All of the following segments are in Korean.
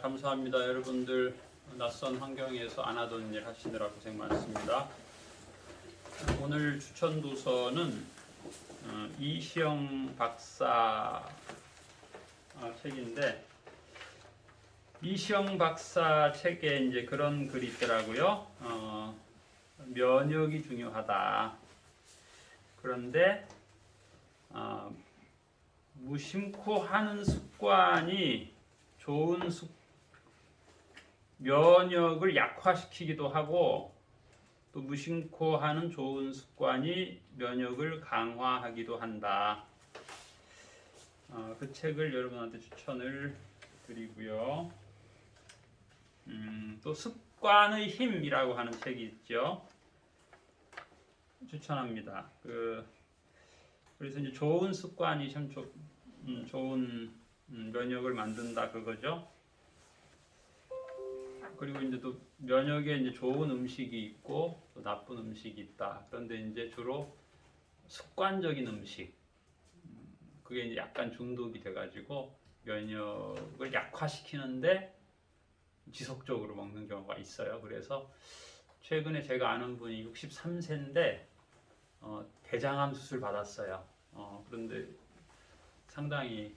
감사합니다. 여러분들 낯선 환경에서 안 하던 일 하시느라 고생 많습니다. 오늘 추천 도서는 이시영 박사 책인데, 이시영 박사 책에 이제 그런 글이 있더라고요. 면역이 중요하다. 그런데 무심코 하는 습관이 좋은 면역을 약화시키기도 하고, 또 무심코 하는 좋은 습관이 면역을 강화하기도 한다. 그 책을 여러분한테 추천을 드리고요. 또 습관의 힘이라고 하는 책이 있죠. 추천합니다. 그래서 이제 좋은 습관이 참 좋은 면역을 만든다 그거죠. 그리고 이제 또 면역에 이제 좋은 음식이 있고 또 나쁜 음식이 있다. 그런데 이제 주로 습관적인 음식, 그게 이제 약간 중독이 돼가지고 면역을 약화시키는데 지속적으로 먹는 경우가 있어요. 그래서 최근에 제가 아는 분이 63세인데 대장암 수술 받았어요. 그런데 상당히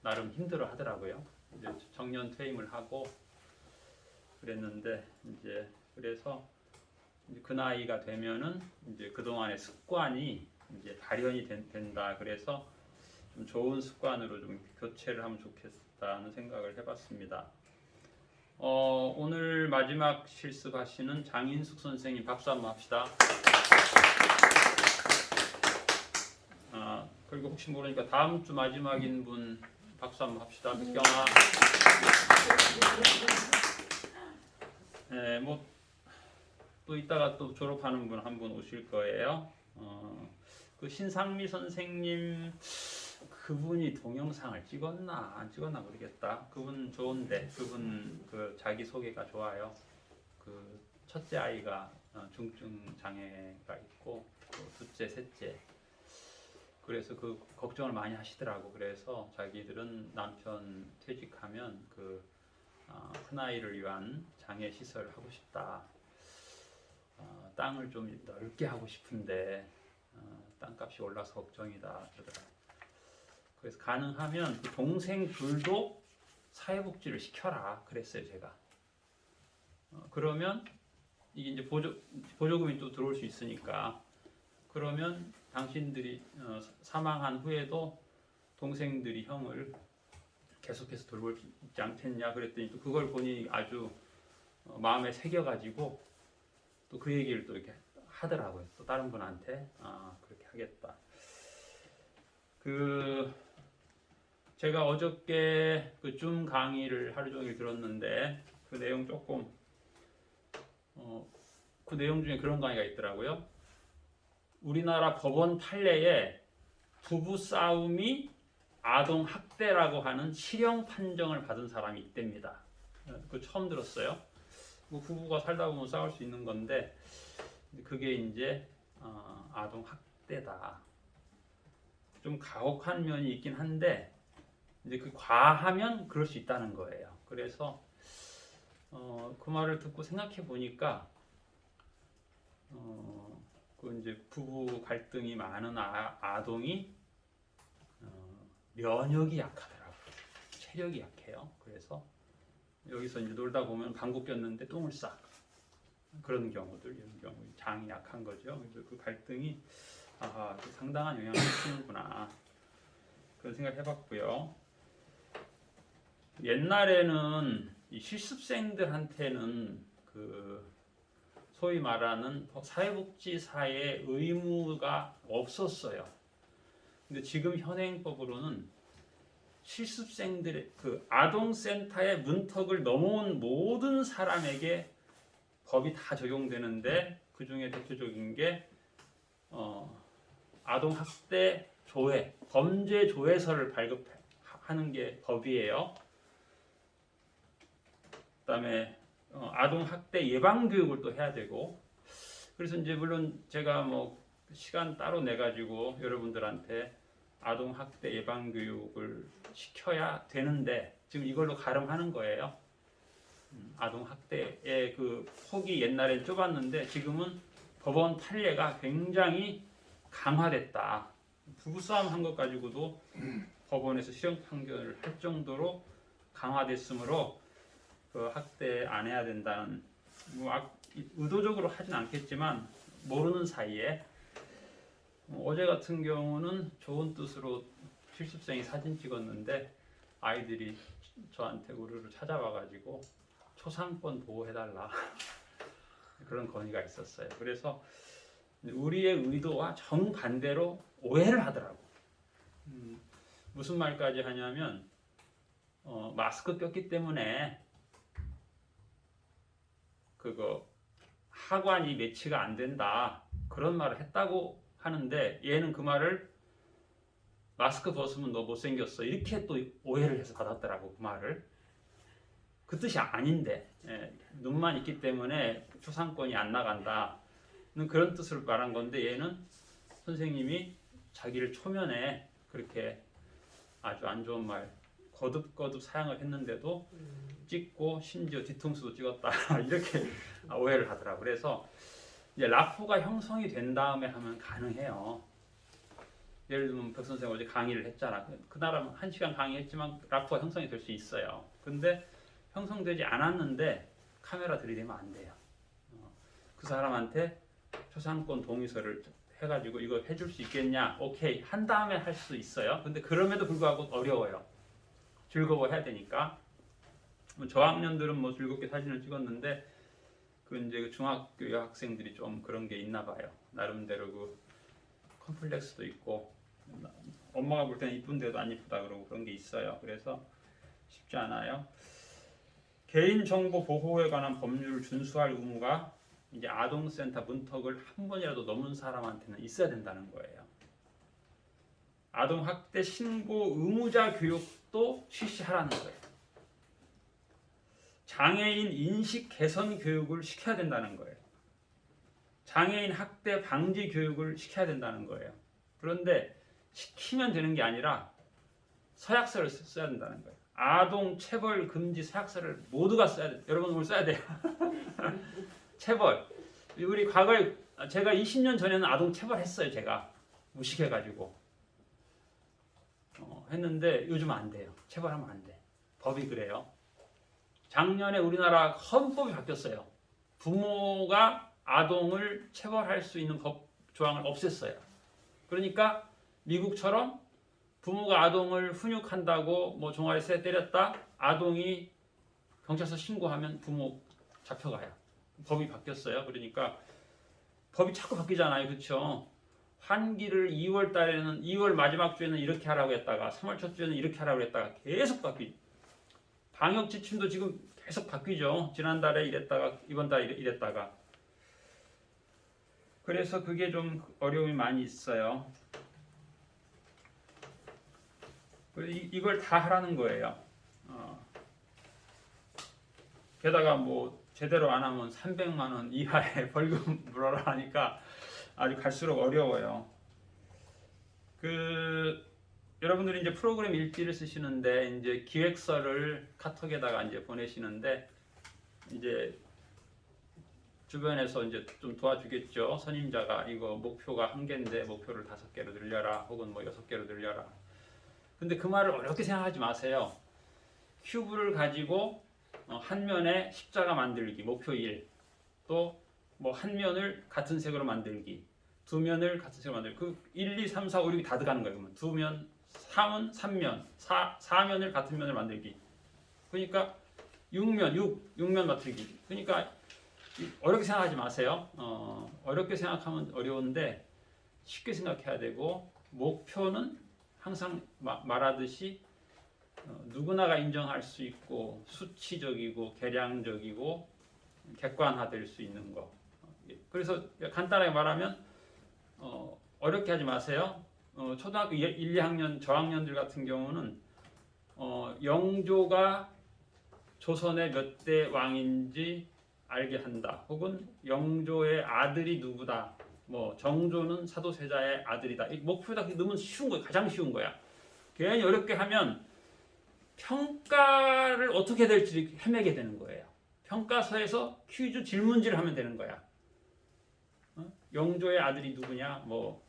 나름 힘들어 하더라고요. 이제 정년 퇴임을 하고 그랬는데, 이제 그래서 이제 그 나이가 되면은 이제 그동안의 습관이 이제 발현이 된다. 그래서 좀 좋은 습관으로 좀 교체를 하면 좋겠다는 생각을 해봤습니다. 오늘 마지막 실습하시는 장인숙 선생님 박수 한번 합시다. 그리고 혹시 모르니까 다음 주 마지막인 분 박수 한번 합시다. 백경아. 네, 또 이따가 또 졸업하는 분 한 분 오실 거예요. 그 신상미 선생님, 그분이 동영상을 찍었나 안 찍었나 모르겠다. 그분 좋은데, 그분 그 자기 소개가 좋아요. 그 첫째 아이가 중증 장애가 있고 둘째, 셋째. 그래서 그 걱정을 많이 하시더라고. 그래서 자기들은 남편 퇴직하면 큰아이를 위한 장애 시설을 하고 싶다. 땅을 좀 넓게 하고 싶은데 땅값이 올라서 걱정이다 그러더라. 그래서 가능하면 그 동생 둘도 사회복지를 시켜라 그랬어요, 제가. 그러면 이게 이제 보조금이 또 들어올 수 있으니까, 그러면 당신들이 사망한 후에도 동생들이 형을 계속해서 돌볼 수 있지 않겠냐 그랬더니, 또 그걸 보니 아주 마음에 새겨가지고 또 그 얘기를 또 이렇게 하더라고요. 또 다른 분한테 그렇게 하겠다. 제가 어저께 그 줌 강의를 하루 종일 들었는데, 그 내용 조금 그 내용 중에 그런 강의가 있더라고요. 우리나라 법원 판례에 부부 싸움이 아동 학대라고 하는 실형 판정을 받은 사람이 있답니다. 그거 처음 들었어요. 뭐 부부가 살다 보면 싸울 수 있는 건데, 그게 이제 아동 학대다. 좀 가혹한 면이 있긴 한데, 이제 그 과하면 그럴 수 있다는 거예요. 그래서 그 말을 듣고 생각해 보니까 그 이제 부부 갈등이 많은 아동이 면역이 약하더라고요. 체력이 약해요. 그래서 여기서 이제 놀다 보면 방구 꼈는데 똥을 싸. 그런 경우들, 이런 경우 장이 약한 거죠. 그래서 그 갈등이 상당한 영향을 미치는구나. 그런 생각 해봤고요. 옛날에는 이 실습생들한테는 소위 말하는 사회복지사의 의무가 없었어요. 근데 지금 현행법으로는 실습생들의 아동센터의 문턱을 넘어온 모든 사람에게 법이 다 적용되는데, 그 중에 대표적인 게 아동학대 조회, 범죄 조회서를 발급하는 게 법이에요. 그다음에 아동학대 예방교육을 또 해야 되고, 그래서 이제 물론 제가 시간 따로 내 가지고 여러분들한테 아동학대 예방교육을 시켜야 되는데, 지금 이걸로 가름하는 거예요. 아동 학대의 그 폭이 옛날엔 좁았는데 지금은 법원 판례가 굉장히 강화됐다. 부부싸움 한 것 가지고도 법원에서 실형 판결을 할 정도로 강화됐으므로 그 학대 안 해야 된다는, 의도적으로 하진 않겠지만 모르는 사이에, 어제 같은 경우는 좋은 뜻으로 실습생이 사진 찍었는데 아이들이 저한테 우르르 찾아와가지고 초상권 보호해달라 그런 건의가 있었어요. 그래서 우리의 의도와 정반대로 오해를 하더라고. 무슨 말까지 하냐면 마스크 꼈기 때문에 그거 하관이 매치가 안 된다 그런 말을 했다고 하는데, 얘는 그 말을 마스크 벗으면 너 못생겼어 이렇게 또 오해를 해서 받았더라고. 그 말을 그 뜻이 아닌데, 눈만 있기 때문에 초상권이 안 나간다는 그런 뜻으로 말한 건데, 얘는 선생님이 자기를 초면에 그렇게 아주 안 좋은 말 거듭거듭 사용을 했는데도 찍고 심지어 뒤통수도 찍었다 이렇게 오해를 하더라고. 그래서 이제 라포가 형성이 된 다음에 하면 가능해요. 예를 들면 백 선생 어제 강의를 했잖아. 그날 1시간 강의했지만 라포가 형성이 될 수 있어요. 근데 형성되지 않았는데 카메라 들이대면 안 돼요. 그 사람한테 초상권 동의서를 해가지고 이거 해줄 수 있겠냐? 오케이 한 다음에 할 수 있어요. 근데 그럼에도 불구하고 어려워요. 즐거워해야 되니까. 저학년들은 뭐 즐겁게 사진을 찍었는데 그 이제 중학교 여학생들이 좀 그런 게 있나 봐요. 나름대로 그 컴플렉스도 있고, 엄마가 볼 때는 이쁜데도 안 이쁘다 그러고 그런 게 있어요. 그래서 쉽지 않아요. 개인정보 보호에 관한 법률을 준수할 의무가 이제 아동센터 문턱을 한 번이라도 넘은 사람한테는 있어야 된다는 거예요. 아동학대 신고 의무자 교육도 실시하라는 거예요. 장애인 인식 개선 교육을 시켜야 된다는 거예요. 장애인 학대 방지 교육을 시켜야 된다는 거예요. 그런데 시키면 되는 게 아니라 서약서를 써야 된다는 거예요. 아동 체벌 금지 서약서를 모두가 써야 돼요. 여러분 오늘 써야 돼요. 체벌. 우리 과거에 제가 20년 전에는 아동 체벌했어요. 제가 무식해가지고 했는데 요즘 안 돼요. 체벌하면 안 돼. 법이 그래요. 작년에 우리나라 헌법이 바뀌었어요. 부모가 아동을 체벌할 수 있는 법 조항을 없앴어요. 그러니까 미국처럼 부모가 아동을 훈육한다고 뭐 종아리 세 때렸다, 아동이 경찰서 신고하면 부모 잡혀가요. 법이 바뀌었어요. 그러니까 법이 자꾸 바뀌잖아요. 그렇죠? 환기를 2월 달에는 2월 마지막 주에는 이렇게 하라고 했다가 3월 첫 주에는 이렇게 하라고 했다가 계속 바뀌. 방역 지침도 지금 계속 바뀌죠. 지난달에 이랬다가 이번 달에 이랬다가. 그래서 그게 좀 어려움이 많이 있어요. 이걸 다 하라는 거예요. 게다가 뭐 제대로 안 하면 300만 원 이하의 벌금 물어라 하니까 아주 갈수록 어려워요. 여러분들이 이제 프로그램 일지를 쓰시는데 이제 기획서를 카톡에다가 이제 보내시는데 이제 주변에서 이제 좀 도와주겠죠. 선임자가 이거 목표가 1개인데 목표를 5개로 늘려라 혹은 뭐 6개로 늘려라. 근데 그 말을 어렵게 생각하지 마세요. 큐브를 가지고 한 면에 십자가 만들기 목표 1, 또 뭐 한 면을 같은 색으로 만들기, 두 면을 같은 색으로 만들기. 그 1, 2, 3, 4, 5, 6이 다 들어가는 거예요. 그러면 두 면, 3은 3면, 4면을 같은 면을 만들기. 그러니까 6면, 6면 맞추기. 그러니까 어렵게 생각하지 마세요. 어렵게 생각하면 어려운데 쉽게 생각해야 되고, 목표는 항상 말하듯이 누구나가 인정할 수 있고 수치적이고 계량적이고 객관화될 수 있는 거. 그래서 간단하게 말하면 어렵게 하지 마세요. 초등학교 1, 2학년 저학년들 같은 경우는 영조가 조선의 몇 대 왕인지 알게 한다. 혹은 영조의 아들이 누구다. 뭐 정조는 사도세자의 아들이다. 이 목표다. 너무 쉬운 거야. 가장 쉬운 거야. 괜히 어렵게 하면 평가를 어떻게 될지 헤매게 되는 거예요. 평가서에서 퀴즈 질문지를 하면 되는 거야. 영조의 아들이 누구냐, 뭐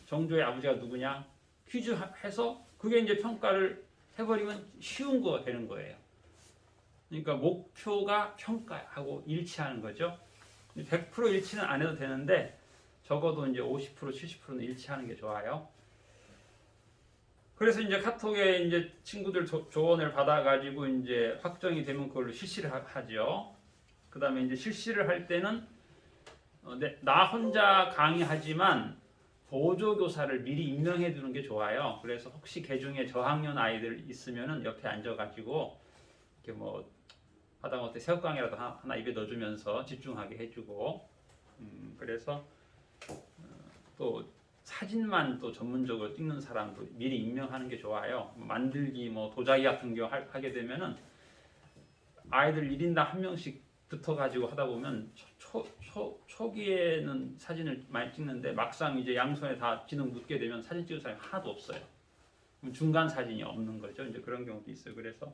정조의 아버지가 누구냐, 퀴즈 해서 그게 이제 평가를 해버리면 쉬운 거 되는 거예요. 그러니까 목표가 평가하고 일치하는 거죠. 100% 일치는 안 해도 되는데 적어도 이제 50%, 70%는 일치하는 게 좋아요. 그래서 이제 카톡에 이제 친구들 조언을 받아가지고 이제 확정이 되면 그걸로 실시를 하죠. 그 다음에 이제 실시를 할 때는 나 혼자 강의하지만 보조교사를 미리 임명해 두는 게 좋아요. 그래서 혹시 개중에 저학년 아이들 있으면은 옆에 앉아가지고 이렇게 뭐 하다못해 새우깡이라도 하나 입에 넣어주면서 집중하게 해주고, 그래서 또 사진만 또 전문적으로 찍는 사람도 미리 임명하는 게 좋아요. 만들기 뭐 도자기 같은 경우 하게 되면은 아이들 1인당 1명씩 붙어가지고 하다 보면 초기에는 사진을 많이 찍는데 막상 이제 양손에 다 지능 묻게 되면 사진 찍을 사람이 하나도 없어요. 중간 사진이 없는 거죠. 이제 그런 경우도 있어요. 그래서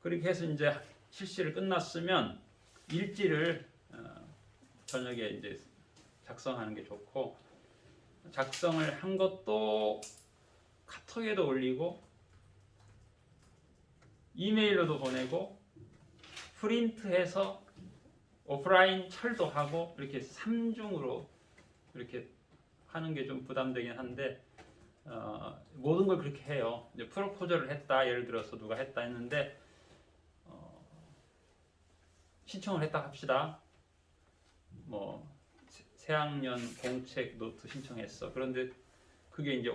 그렇게 해서 이제 실시를 끝났으면 일지를 저녁에 이제 작성하는 게 좋고, 작성을 한 것도 카톡에도 올리고 이메일로도 보내고 프린트해서 오프라인 철도 하고 이렇게 3중으로 이렇게 하는 게 좀 부담되긴 한데 모든 걸 그렇게 해요. 이제 프로포즈를 했다, 예를 들어서 누가 했다 했는데 신청을 했다 합시다. 뭐 새학년 공책 노트 신청했어. 그런데 그게 이제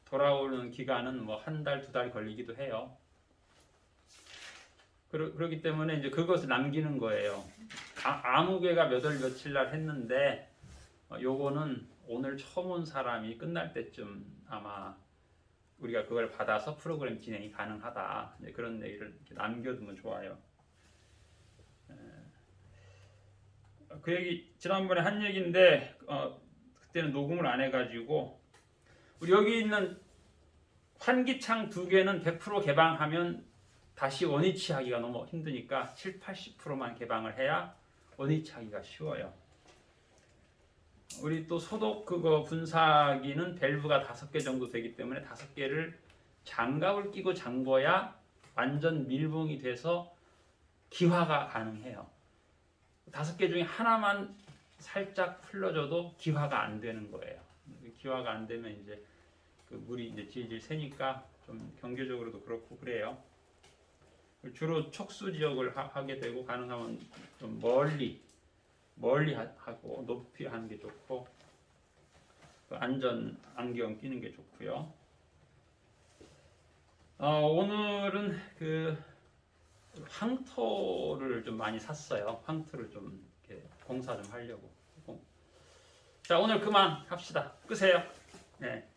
돌아오는 기간은 뭐 한 달, 2달 걸리기도 해요. 그렇기 때문에 이제 그것을 남기는 거예요. 아무 개가 몇 월 며칠 날 했는데 요거는 오늘 처음 온 사람이 끝날 때쯤 아마 우리가 그걸 받아서 프로그램 진행이 가능하다. 그런 얘기를 이렇게 남겨두면 좋아요. 그 얘기 지난번에 한 얘기인데 그때는 녹음을 안 해가지고 우리 여기 있는 환기창 2개는 100% 개방하면 다시 원위치 하기가 너무 힘드니까 7, 80%만 개방을 해야 원위치 하기가 쉬워요. 우리 또 소독 분사기는 밸브가 5개 정도 되기 때문에 5개를 장갑을 끼고 잠궈야 완전 밀봉이 돼서 기화가 가능해요. 5개 중에 하나만 살짝 풀러줘도 기화가 안 되는 거예요. 기화가 안 되면 이제 그 물이 이제 질질 새니까 좀 경제적으로도 그렇고 그래요. 주로 척수 지역을 하게 되고 가능하면 좀 멀리 하고 높이 하는 게 좋고 안전 안경 끼는 게 좋고요. 오늘은 그 황토를 좀 많이 샀어요. 황토를 좀 이렇게 공사 좀 하려고. 자, 오늘 그만 합시다. 끄세요. 네.